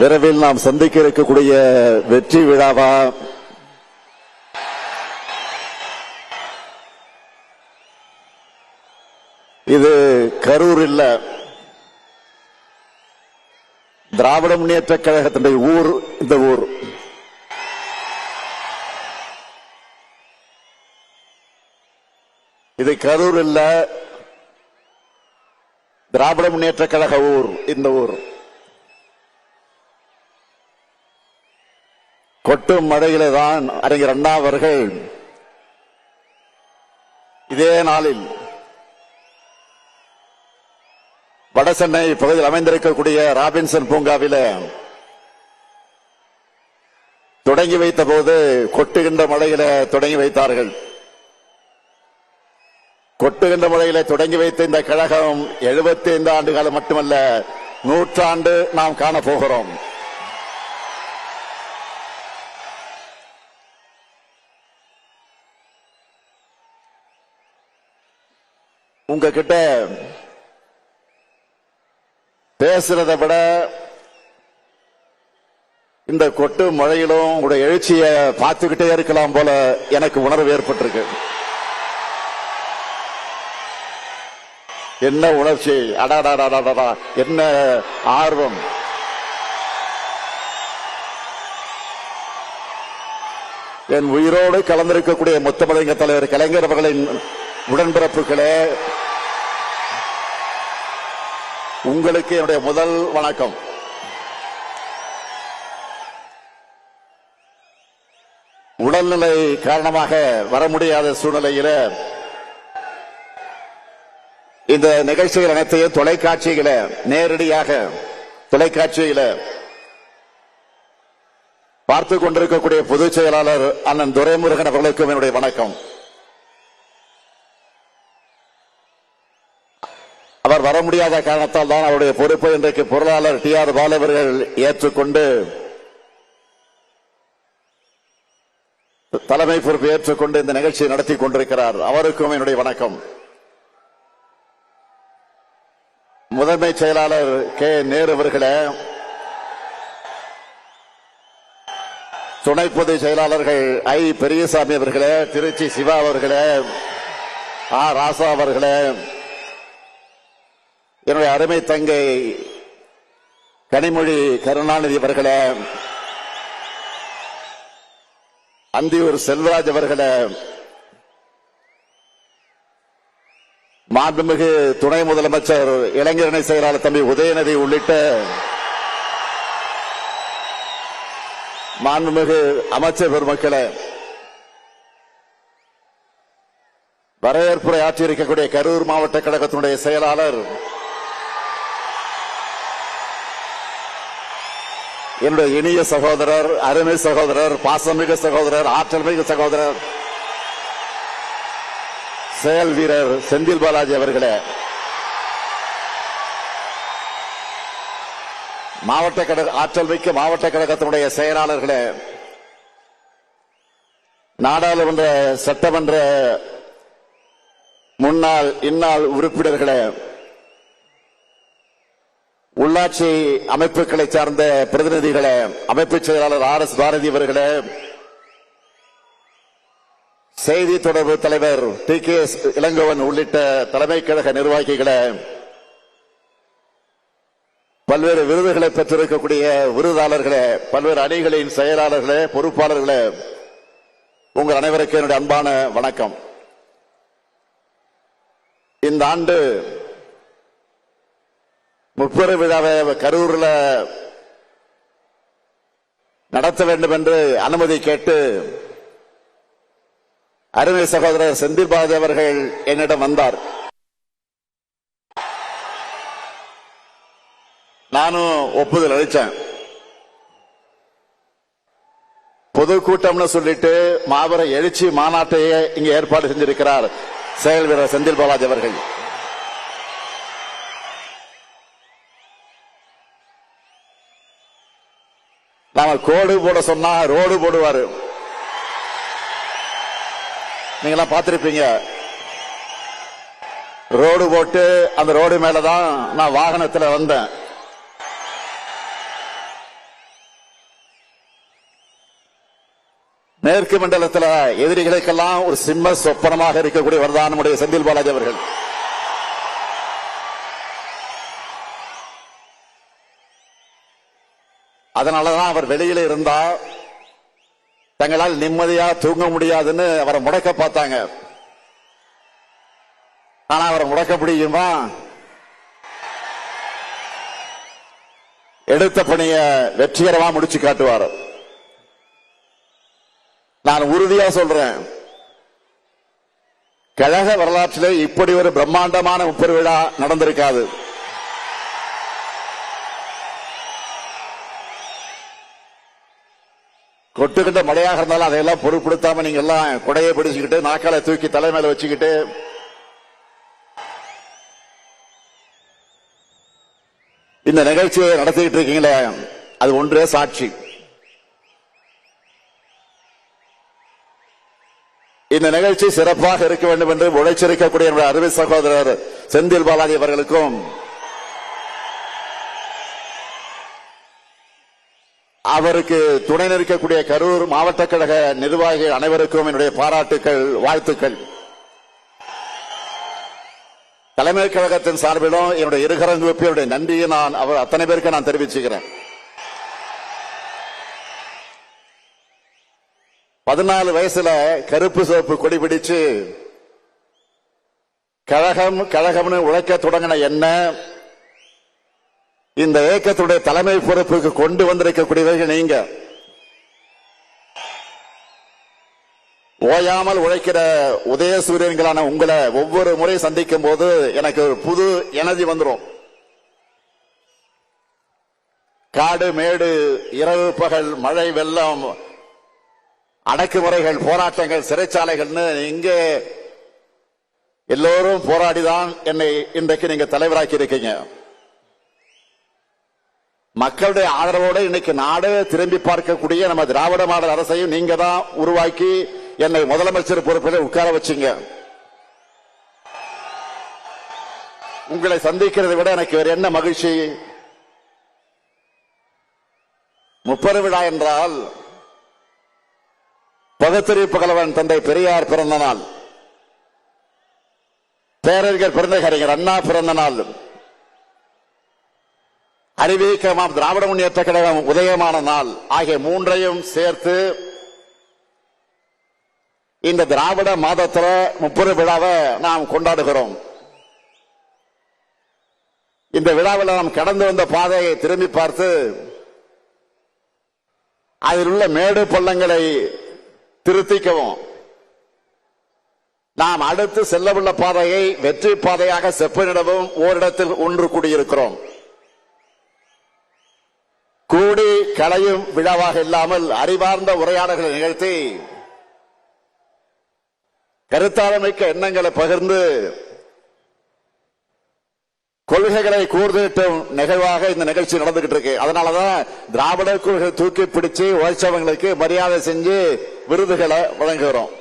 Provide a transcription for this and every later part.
விரைவில் நாம் சந்திக்க இருக்கக்கூடிய வெற்றி விழாவா இது கரூர் இல்ல, திராவிட முன்னேற்ற கழகத்தினுடைய ஊர். இந்த ஊர் இது கரூர் இல்ல, திராவிட முன்னேற்ற கழக ஊர். இந்த ஊர் கொட்டும் மழையிலே தான் அறிஞர் அண்ணா அவர்கள் இதே நாளில் வடசென்னை பகுதியில் அமைந்திருக்கக்கூடிய ராபின்சன் பூங்காவில தொடங்கி வைத்த போது கொட்டுகின்ற மழையில தொடங்கி வைத்தார்கள். கொட்டுகின்ற மழையில தொடங்கி வைத்த இந்த கழகம் 75 ஆண்டு காலம் மட்டுமல்ல, 100 ஆண்டு நாம் காண போகிறோம். உங்ககிட்ட பேசுறதை விட இந்த கொட்டு மழையிலும் உங்களுடைய எழுச்சியை பார்த்துக்கிட்டே இருக்கலாம் போல எனக்கு உணர்வு ஏற்பட்டிருக்கு. என்ன உணர்ச்சி! அடாடாடாடா, என்ன ஆர்வம்! என் உயிரோடு கலந்திருக்கக்கூடிய முத்தமிழங்க தலைவர் கலைஞர் அவர்களின் உடன்பிறப்புகளே, உங்களுக்கு என்னுடைய முதல் வணக்கம். உடல்நிலை காரணமாக வர முடியாத சூழ்நிலையில இந்த நிகழ்ச்சிகள் அனைத்தையும் தொலைக்காட்சியில நேரடியாக தொலைக்காட்சியில பார்த்துக் கொண்டிருக்கக்கூடிய பொதுச் செயலாளர் அண்ணன் துரைமுருகன் அவர்களுக்கும் என்னுடைய வணக்கம். அவர் வர முடியாத காரணத்தால் தான் அவருடைய பொறுப்பை இன்றைக்கு பொருளாளர் TR பாலு அவர்கள் ஏற்றுக்கொண்டு தலைமை பொறுப்பு ஏற்றுக்கொண்டு இந்த நிகழ்ச்சியை நடத்தி கொண்டிருக்கிறார். அவருக்கும் என்னுடைய வணக்கம். முதன்மை செயலாளர் நேரு அவர்களே, துணை பொதுச் செயலாளர்கள் பெரியசாமி அவர்களே, திருச்சி சிவா அவர்களே, ராசா அவர்களே, என்னுடைய அருமை தங்கை கனிமொழி கருணாநிதி அவர்களே, அந்தியூர் செல்வராஜ் அவர்களே, மாண்புமிகு துணை முதலமைச்சர் இளைஞரணி செயலாளர் தம்பி உதயநிதி உள்ளிட்ட மாண்புமிகு அமைச்சர் பெருமக்களே, வரவேற்புரை ஆற்றியிருக்கக்கூடிய கரூர் மாவட்ட கழகத்தினுடைய செயலாளர், என்னுடைய இனிய சகோதரர், அருமை சகோதரர், பாசமிகு சகோதரர், ஆற்றல் மிகு சகோதரர், செயல் வீரர் செந்தில் பாலாஜி அவர்களே, மாவட்ட கழக ஆற்றல் மிக்க மாவட்ட கழகத்தினுடைய செயலாளர்களே, நாடாளுமன்ற சட்டமன்ற முன்னாள் இந்நாள் உறுப்பினர்களே, உள்ளாட்சி அமைப்புகளை சார்ந்த பிரதிநிதிகளே, அமைப்பு செயலாளர் RS பாரதி அவர்களே, செய்தி தொடர்பு தலைவர் TKS இளங்கோவன் உள்ளிட்ட தலைமை கழக நிர்வாகிகளே, பல்வேறு விருதுகளை பெற்றிருக்கக்கூடிய விருதாளர்களே, பல்வேறு அணிகளின் செயலாளர்களே, பொறுப்பாளர்களே, உங்கள் அனைவருக்கும் என்னுடைய அன்பான வணக்கம். இந்த ஆண்டு முப்பெரு விழாவை கரூர்ல நடத்த வேண்டும் என்று அனுமதி கேட்டு அருமை சகோதரர் செந்தில் பாலாஜி அவர்கள் என்னிடம் வந்தார். நானும் ஒப்புதல் அளித்தேன். பொதுக்கூட்டம்னு சொல்லிட்டு மாபெரும் எழுச்சி மாநாட்டையே இங்க ஏற்பாடு செஞ்சிருக்கிறார் செயல் வீரர் செந்தில் பாலாஜி அவர்கள். நாம கோடு போட சொன்னா ரோடு போடுவாரு. நீங்க பார்த்திருப்பீங்க. ரோடு போட்டு அந்த ரோடு மேலதான் நான் வாகனத்தில் வந்தேன். மேற்கு மண்டலத்தில் எதிரிகளுக்கெல்லாம் ஒரு சிம்ம சொப்பனமாக இருக்கக்கூடியவர் தான் நம்முடைய செந்தில் பாலாஜி அவர்கள். அதனாலதான் அவர் வெளியில இருந்தா தங்களால் நிம்மதியா தூங்க முடியாதுன்னு அவரை முடக்க பார்த்தாங்க. ஆனா அவரை முடக்க முடியுமா? எடுத்த பணிய வெற்றிகரமா முடிச்சு காட்டுவார். நான் உறுதியா சொல்றேன், கழக வரலாற்றிலே இப்படி ஒரு பிரம்மாண்டமான முப்பெரு விழா நடந்திருக்காது. கொட்டுக்கிட்ட மழையாக இருந்தாலும் அதையெல்லாம் பொருட்படுத்தாம நீங்க எல்லாம் குடையை பிடிச்சுக்கிட்டு நாக்கால தூக்கி தலைமையில வச்சுக்கிட்டு இந்த நிகழ்ச்சியை நடத்திக்கிட்டு இருக்கீங்களே, அது ஒன்றே சாட்சி. இந்த நிகழ்ச்சி சிறப்பாக இருக்க வேண்டும் என்று உழைச்சிருக்கக்கூடிய அருமை சகோதரர் செந்தில் பாலாஜி அவர்களுக்கும் அவருக்கு துணை நிற்கக்கூடிய கரூர் மாவட்ட கழக நிர்வாகிகள் அனைவருக்கும் என்னுடைய பாராட்டுக்கள், வாழ்த்துக்கள். தலைமை கழகத்தின் சார்பிலும் என்னுடைய இருகரங்குடைய நன்றியை நான் அவர் அத்தனை பேருக்கு நான் தெரிவிச்சுக்கிறேன். 14 வயசுல கருப்பு சிவப்பு கொடி பிடிச்சு கழகம்னு உழைக்க தொடங்கின என்ன இந்த இயக்கத்துடைய தலைமை பொறுப்புக்கு கொண்டு வந்திருக்கக்கூடியவர்கள் நீங்க. ஓயாமல் உழைக்கிற உதயசூரியன்களான உங்களை ஒவ்வொரு முறை சந்திக்கும் போது எனக்கு ஒரு புது எனர்ஜி வந்துடும். காடு மேடு இரவு பகல் மழை வெள்ளம் அடக்குமுறைகள் போராட்டங்கள் சிறைச்சாலைகள்னு இங்கே எல்லோரும் போராடிதான் என்னை இன்றைக்கு நீங்க தலைவராக்கி இருக்கீங்க. மக்களுடைய ஆதரவோடு இன்னைக்கு நாடு திரும்பி பார்க்கக்கூடிய நம்ம திராவிட மாடல் அரசையும் நீங்க தான் உருவாக்கி என்னை முதலமைச்சர் பொறுப்பில் உட்கார வச்சீங்க. உங்களை சந்திக்கிறதை விட எனக்கு வேற என்ன மகிழ்ச்சி? முப்பெரு விழா என்றால் பகுத்தறிவு புகழவன் தந்தை பெரியார் பிறந்த நாள், பேரறிஞர் பெருந்தகறிஞர் அண்ணா பிறந்த நாள், அறிவியக்கமாம் திராவிட முன்னேற்ற கழகம் உதயமான நாள் ஆகிய மூன்றையும் சேர்த்து இந்த திராவிட மாதத்தில முப்பெரு விழாவை நாம் கொண்டாடுகிறோம். இந்த விழாவில் நாம் கடந்து வந்த பாதையை திரும்பி பார்த்து அதில் உள்ள மேடு பள்ளங்களை திருத்திக்கவும், நாம் அடுத்து செல்லவுள்ள பாதையை வெற்றி பாதையாக செப்பனிடவும் ஓரிடத்தில் ஒன்று கூடியிருக்கிறோம். கூடி கலையும் விழாவாக இல்லாமல் அறிவார்ந்த உரையாடல்களை நிகழ்த்தி கருத்தாளமிக்க எண்ணங்களை பகிர்ந்து கொள்கைகளை கூர்ந்திட்டும் நிகழ்வாக இந்த நிகழ்ச்சி நடந்துகிட்டு இருக்கு. அதனாலதான் திராவிட கொள்கை தூக்கி பிடிச்சு உழைச்சவங்களுக்கு மரியாதை செஞ்சு விருதுகளை வழங்குகிறோம்.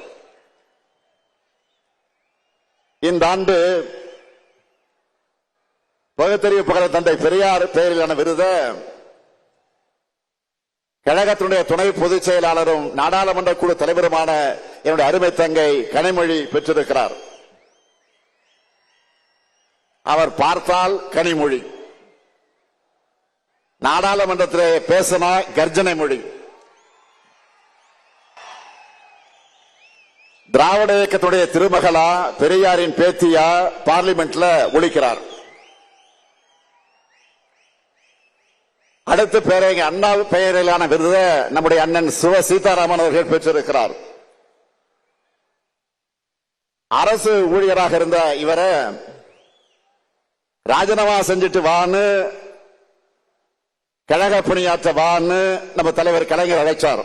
இந்த ஆண்டு பகுத்தறிவு புகழ தந்தை பெரியார் பெயரிலான விருதை கழகத்தினுடைய துணை பொதுச் செயலாளரும் நாடாளுமன்ற குழு தலைவருமான என்னுடைய அருமை தங்கை கனிமொழி பெற்றிருக்கிறார். அவர் பார்த்தால் கனிமொழி, நாடாளுமன்றத்திலே பேசினா கர்ஜனை மொழி. திராவிட இயக்கத்துடைய திருமகளா பெரியாரின் பேத்தியா பார்லிமெண்ட்ல ஒலிக்கிறார். அடுத்த பேரங்க அண்ணா பெயரிலான விருதை நம்முடைய அண்ணன் சிவ சீதாராமன் அவர்கள் பெற்றிருக்கிறார். அரசு ஊழியராக இருந்த இவரை ராஜினாமா செஞ்சுட்டு வான்னு கழக பணியாற்ற வான்னு நம்ம தலைவர் கலைஞர் அழைச்சார்.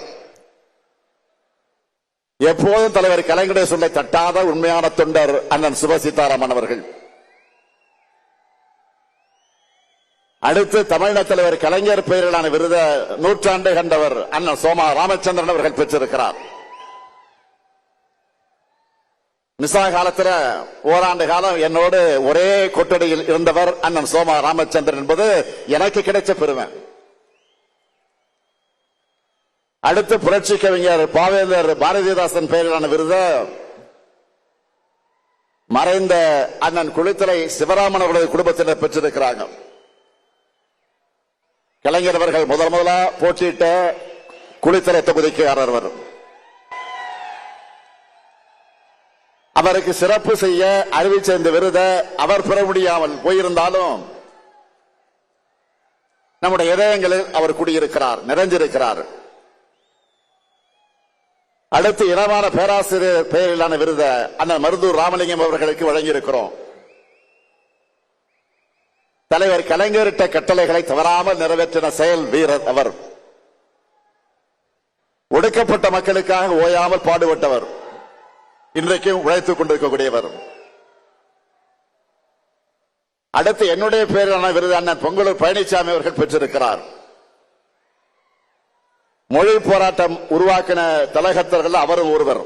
எப்போதும் தலைவர் கலைஞருடைய சொல்லை தட்டாத உண்மையான தொண்டர் அண்ணன் சிவ சீதாராமன் அவர்கள். அடுத்து தமிழக தலைவர் கலைஞர் பெயரிலான விருதை நூற்றாண்டு கண்டவர் அண்ணன் சோமா ராமச்சந்திரன் அவர்கள் பெற்றிருக்கிறார். மிசா காலத்தில் ஓராண்டு காலம் என்னோடு ஒரே கொட்டடியில் இருந்தவர் அண்ணன் சோமா ராமச்சந்திரன் என்பது எனக்கு கிடைச்ச பெருமை. அடுத்து புரட்சி கவிஞர் பாவேந்தர் பாரதிதாசன் பெயரிலான விருது மறைந்த அண்ணன் குளித்தலை சிவராமன் அவர்களது குடும்பத்தினர் பெற்றிருக்கிறாங்க. கலைஞர் அவர்கள் முதலா போட்டியிட்ட குளித்தலை தொகுதிக்கு அவர் அவருக்கு சிறப்பு செய்ய அறிவிச்ச இந்த விருதை அவர் பெற முடியாமல் போயிருந்தாலும் நம்முடைய இதயங்களில் அவர் குடியிருக்கிறார், நிறைஞ்சிருக்கிறார். அடுத்து இனமான பேராசிரியர் பெயரிலான விருதை அண்ணன் மருதூர் ராமலிங்கம் அவர்களுக்கு வழங்கியிருக்கிறோம். தலைவர் கலைஞரிட்ட கட்டளைகளை தவறாமல் நிறைவேற்றின செயல் வீரர் அவர். ஒடுக்கப்பட்ட மக்களுக்காக ஓயாமல் பாடுபட்டவர், இன்றைக்கும் உழைத்துக் கொண்டிருக்கக்கூடியவர். அடுத்து என்னுடைய பெயரிலான விருது அண்ணன் பொங்கலூர் பழனிசாமி அவர்கள் பெற்றிருக்கிறார். மொழி போராட்டம் உருவாக்கின தலகத்தர்கள் அவரும் ஒருவர்.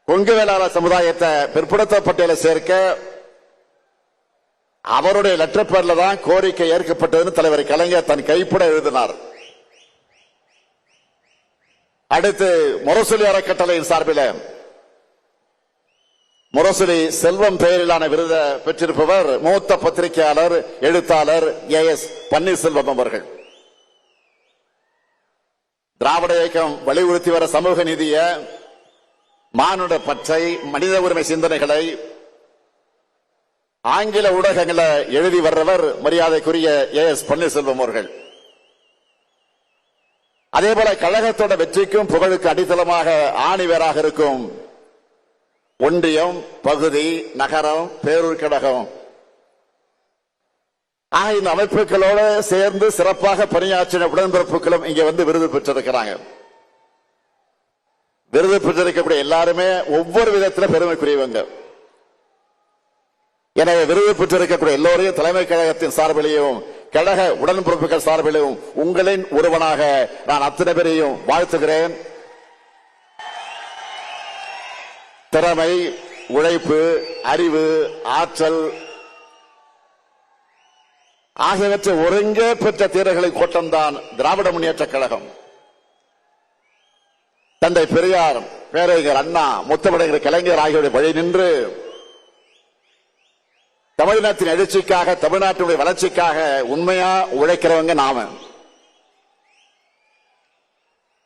கொங்கு வேளாளர் சமுதாயத்தை பிற்படுத்த பட்டியலை சேர்க்க அவருடைய லெட்டர் பேர்ல தான் கோரிக்கை ஏற்கப்பட்டதுன்னு தலைவர் கலைஞர் தன் கைப்பட எழுதினார். அடுத்து முரசொலி அறக்கட்டளையின் சார்பில் முரசொலி செல்வம் பெயரிலான விருதை பெற்றிருப்பவர் மூத்த பத்திரிகையாளர் எழுத்தாளர் AS பன்னீர்செல்வம் அவர்கள். திராவிட இயக்கம் வலியுறுத்தி வர சமூக நீதிய, மானுட பற்றை, மனித உரிமை சிந்தனைகளை ஆங்கில ஊடகங்களை எழுதி வர்றவர் மரியாதைக்குரிய AS பன்னீர்செல்வம் அவர்கள். அதேபோல கழகத்தோட வெற்றிக்கும் புகழுக்கு அடித்தளமாக ஆணிவேராக இருக்கும் ஒன்றியம், பகுதி, நகரம், பேரூர் கழகம் இந்த அமைப்புகளோடு சேர்ந்து சிறப்பாக பணியாற்றின உடன்பிறப்புகளும் இங்கே வந்து விருது பெற்றிருக்கிறாங்க. விருது பெற்றிருக்கக்கூடிய எல்லாருமே ஒவ்வொரு விதத்தில் பெருமைக்குரியவங்க. எனவே விருது பெற்றிருக்கக்கூடிய எல்லோரையும் தலைமை கழகத்தின் சார்பிலையும் கழக உடன்பிறப்புகள் சார்பிலும் உங்களின் ஒருவனாக நான் அத்தனை பேரையும் வாழ்த்துகிறேன். திறமை, உழைப்பு, அறிவு, ஆற்றல் ஆகியவற்றை ஒருங்கே பெற்ற தீரர்களை கோட்டம்தான் திராவிட முன்னேற்ற கழகம். தந்தை பெரியார், பேரறிஞர் அண்ணா, முத்தமிழர் கலைஞர் ஆகியோருடைய வழி நின்று தமிழினத்தின் எழுச்சிக்காக, தமிழ்நாட்டினுடைய வளர்ச்சிக்காக உண்மையா உழைக்கிறவங்க நாம.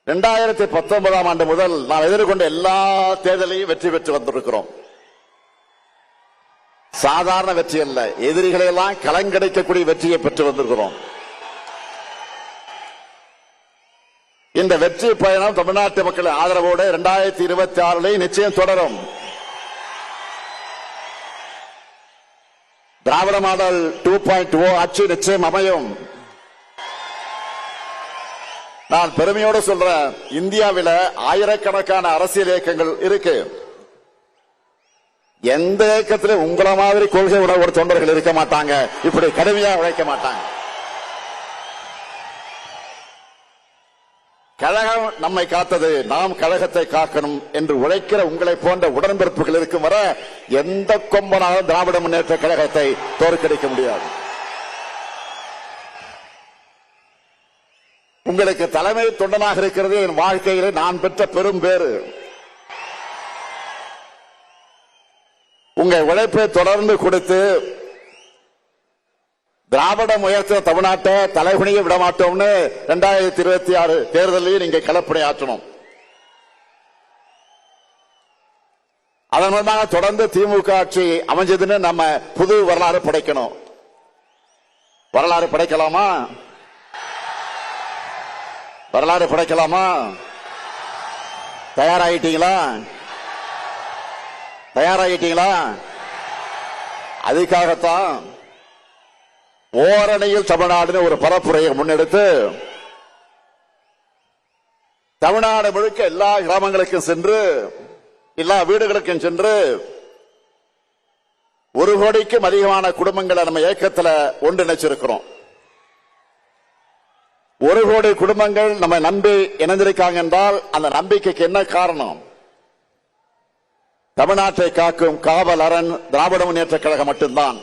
2019 ஆண்டு முதல் நாம் எதிர்கொண்ட எல்லா தேர்தலையும் வெற்றி பெற்று வந்திருக்கிறோம். சாதாரண வெற்றி அல்ல, எதிரிகளை எல்லாம் கலங்கடைக்கக்கூடிய வெற்றியை பெற்று வந்திருக்கிறோம். இந்த வெற்றி பயணம் தமிழ்நாட்டு மக்களின் ஆதரவோடு 2026 நிச்சயம் தொடரும். திராவிட மாடல் 2.0 ஆட்சி நிச்சயம் அமையும். நான் பெருமையோடு சொல்றேன், இந்தியாவில் ஆயிரக்கணக்கான அரசியல் இயக்கங்கள் இருக்கு. எந்த இயக்கத்திலும் உங்களை மாதிரி கொள்கை உணர்வோடு தொண்டர்கள் இருக்க மாட்டாங்க, இப்படி கடுமையாக உழைக்க மாட்டாங்க. கழகம் நம்மை காத்தது, நாம் கழகத்தை காக்கணும் என்று உழைக்கிற உங்களை போன்ற உடன்பிறப்புகள் இருக்கும் வர எந்த கொம்பனாலும் திராவிட முன்னேற்ற கழகத்தை தோற்கடிக்க முடியாது. உங்களுக்கு தலைமை தொண்டனாக இருக்கிறது என் வாழ்க்கையிலே நான் பெற்ற பெரும் பேறு. உங்கள் உழைப்பை தொடர்ந்து கொடுத்து திராவிடம் உயர்த்த தமிழ்நாட்டை தலைகுனிய விடமாட்டோம்னு 2026 தேர்தலையும் நீங்க களப்பணி ஆற்றணும். அதன் மூலமாக தொடர்ந்து திமுக ஆட்சி அமைஞ்சதுன்னு நம்ம புது வரலாறு படைக்கணும். வரலாறு படைக்கலாமா? வரலாறு படைக்கலாமா? தயாராகிட்டீங்களா? தயாராகிட்டீங்களா? அதுக்காகத்தான் ஓரணியில் தமிழ்நாடு ஒரு பரப்புரையை முன்னெடுத்து தமிழ்நாடு முழுக்க எல்லா கிராமங்களுக்கும் சென்று, எல்லா வீடுகளுக்கும் சென்று 1 கோடிக்கும் அதிகமான குடும்பங்களை நம்ம இயக்கத்தில் ஒன்றிணைச்சிருக்கிறோம். 1 கோடி குடும்பங்கள் நம்ம நம்பி இணைந்திருக்காங்க என்றால் அந்த நம்பிக்கைக்கு என்ன காரணம்? தமிழ்நாட்டை காக்கும் காவல் அரண் திராவிட முன்னேற்ற கழகம் மட்டும்தான்.